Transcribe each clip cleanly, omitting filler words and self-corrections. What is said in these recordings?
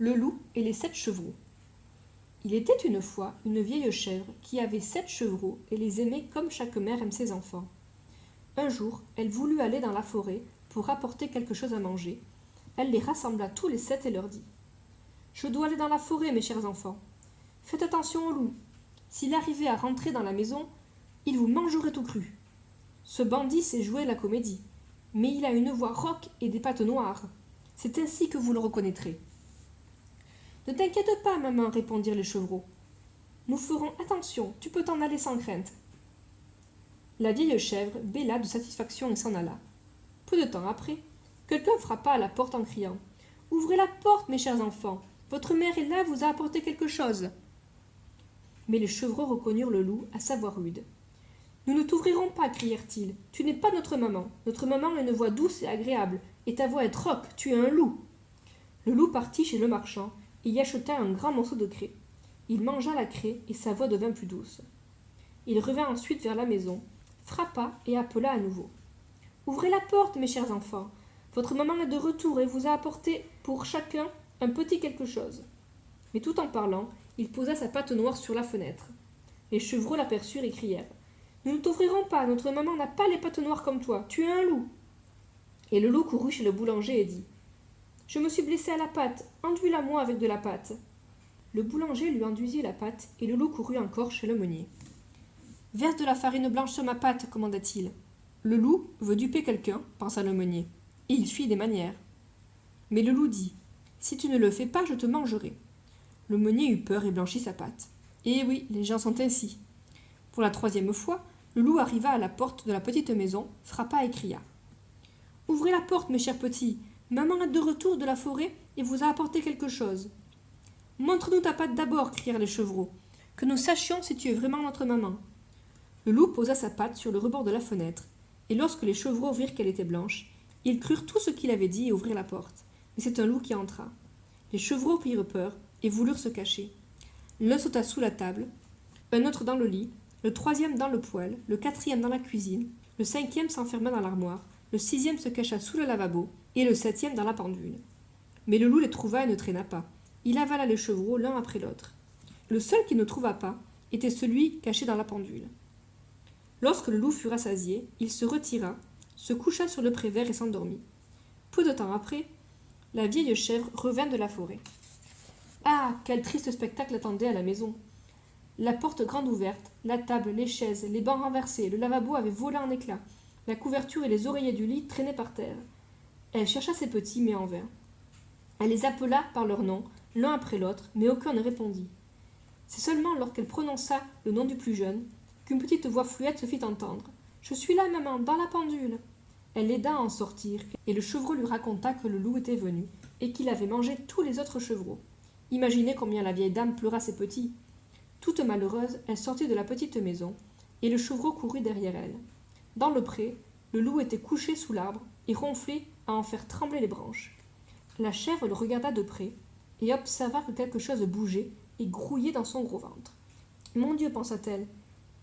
Le loup et les 7 chevreaux. Il était une fois une vieille chèvre qui avait 7 chevreaux et les aimait comme chaque mère aime ses enfants. Un jour, elle voulut aller dans la forêt pour apporter quelque chose à manger. Elle les rassembla tous les 7 et leur dit « Je dois aller dans la forêt, mes chers enfants. Faites attention au loup. S'il arrivait à rentrer dans la maison, il vous mangerait tout cru. Ce bandit sait jouer la comédie, mais il a une voix rauque et des pattes noires. C'est ainsi que vous le reconnaîtrez. » « Ne t'inquiète pas, maman, répondirent les chevreaux. Nous ferons attention, tu peux t'en aller sans crainte. La vieille chèvre bêla de satisfaction et s'en alla. Peu de temps après, quelqu'un frappa à la porte en criant « Ouvrez la porte, mes chers enfants, votre mère est là, vous a apporté quelque chose. » Mais les chevreaux reconnurent le loup à sa voix rude. « Nous ne t'ouvrirons pas, crièrent-ils, tu n'es pas notre maman. Notre maman a une voix douce et agréable, et ta voix est rauque, tu es un loup. » Le loup partit chez le marchand et y acheta un grand morceau de craie. Il mangea la craie et sa voix devint plus douce. Il revint ensuite vers la maison, frappa et appela à nouveau. « Ouvrez la porte, mes chers enfants. Votre maman est de retour et vous a apporté pour chacun un petit quelque chose. » Mais tout en parlant, il posa sa patte noire sur la fenêtre. Les chevreaux l'aperçurent et crièrent « Nous ne t'ouvrirons pas, notre maman n'a pas les pattes noires comme toi, tu es un loup. » Et le loup courut chez le boulanger et dit « Je me suis blessé à la patte, enduis-la-moi avec de la pâte. » Le boulanger lui enduisit la pâte et le loup courut encore chez le meunier. « Verse de la farine blanche sur ma pâte, commanda-t-il. » Le loup veut duper quelqu'un, pensa le meunier, et il fit des manières. Mais le loup dit « Si tu ne le fais pas, je te mangerai. » Le meunier eut peur et blanchit sa pâte. Et oui, les gens sont ainsi. Pour la 3e fois, le loup arriva à la porte de la petite maison, frappa et cria « Ouvrez la porte, mes chers petits. Maman est de retour de la forêt et vous a apporté quelque chose. »« Montre-nous ta patte d'abord, crièrent les chevreaux, que nous sachions si tu es vraiment notre maman. » Le loup posa sa patte sur le rebord de la fenêtre, et lorsque les chevreaux virent qu'elle était blanche, ils crurent tout ce qu'il avait dit et ouvrirent la porte. Mais c'est un loup qui entra. Les chevreaux prirent peur et voulurent se cacher. L'un sauta sous la table, un autre dans le lit, le 3e dans le poêle, le 4e dans la cuisine, le 5e s'enferma dans l'armoire, le 6e se cacha sous le lavabo, et le 7e dans la pendule. Mais le loup les trouva et ne traîna pas. Il avala les chevreaux l'un après l'autre. Le seul qui ne trouva pas était celui caché dans la pendule. Lorsque le loup fut rassasié, il se retira, se coucha sur le prévert et s'endormit. Peu de temps après, la vieille chèvre revint de la forêt. Ah, quel triste spectacle attendait à la maison! La porte grande ouverte, la table, les chaises, les bancs renversés, le lavabo avaient volé en éclats. La couverture et les oreillers du lit traînaient par terre. Elle chercha ses petits, mais en vain. Elle les appela par leur nom, l'un après l'autre, mais aucun ne répondit. C'est seulement lorsqu'elle prononça le nom du plus jeune qu'une petite voix fluette se fit entendre. « Je suis là, maman, dans la pendule !» Elle l'aida à en sortir, et le chevreau lui raconta que le loup était venu, et qu'il avait mangé tous les autres chevreaux. Imaginez combien la vieille dame pleura ses petits. Toute malheureuse, elle sortit de la petite maison, et le chevreau courut derrière elle. Dans le pré, le loup était couché sous l'arbre, et ronflait à en faire trembler les branches. La chèvre le regarda de près, et observa que quelque chose bougeait et grouillait dans son gros ventre. « Mon Dieu, pensa-t-elle,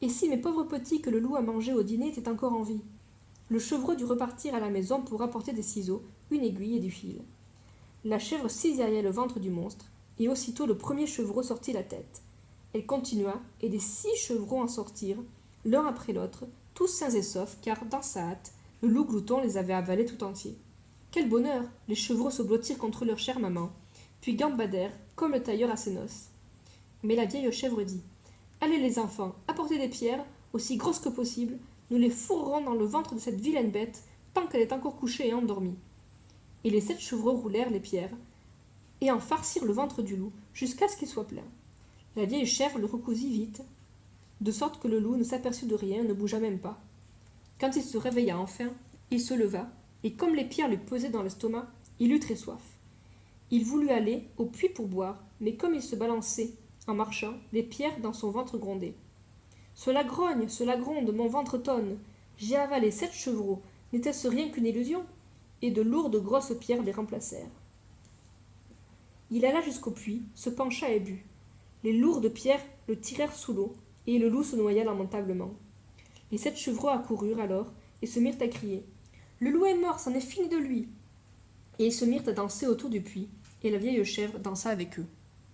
et si mes pauvres petits que le loup a mangés au dîner étaient encore en vie ?» Le chevreau dut repartir à la maison pour apporter des ciseaux, une aiguille et du fil. La chèvre cisailla le ventre du monstre, et aussitôt le premier chevreau sortit la tête. Elle continua, et les 6 chevreaux en sortirent, l'un après l'autre, tous sains et saufs, car, dans sa hâte, le loup glouton les avait avalés tout entiers. Quel bonheur! Les chevreaux se blottirent contre leur chère maman, puis gambadèrent, comme le tailleur à ses noces. Mais la vieille chèvre dit « Allez les enfants, apportez des pierres, aussi grosses que possible, nous les fourrerons dans le ventre de cette vilaine bête, tant qu'elle est encore couchée et endormie. » Et les 7 chevreaux roulèrent les pierres, et en farcirent le ventre du loup, jusqu'à ce qu'il soit plein. La vieille chèvre le recousit vite, de sorte que le loup ne s'aperçut de rien et ne bougea même pas. Quand il se réveilla enfin, il se leva, et comme les pierres lui pesaient dans l'estomac, il eut très soif. Il voulut aller au puits pour boire, mais comme il se balançait en marchant, les pierres dans son ventre grondaient. « Cela grogne, cela gronde, mon ventre tonne. J'ai avalé 7 chevreaux, n'était-ce rien qu'une illusion ?» Et de lourdes grosses pierres les remplacèrent. Il alla jusqu'au puits, se pencha et but. Les lourdes pierres le tirèrent sous l'eau, et le loup se noya lamentablement. Les 7 chevreaux accoururent alors et se mirent à crier « Le loup est mort, c'en est fini de lui !» Et ils se mirent à danser autour du puits, et la vieille chèvre dansa avec eux.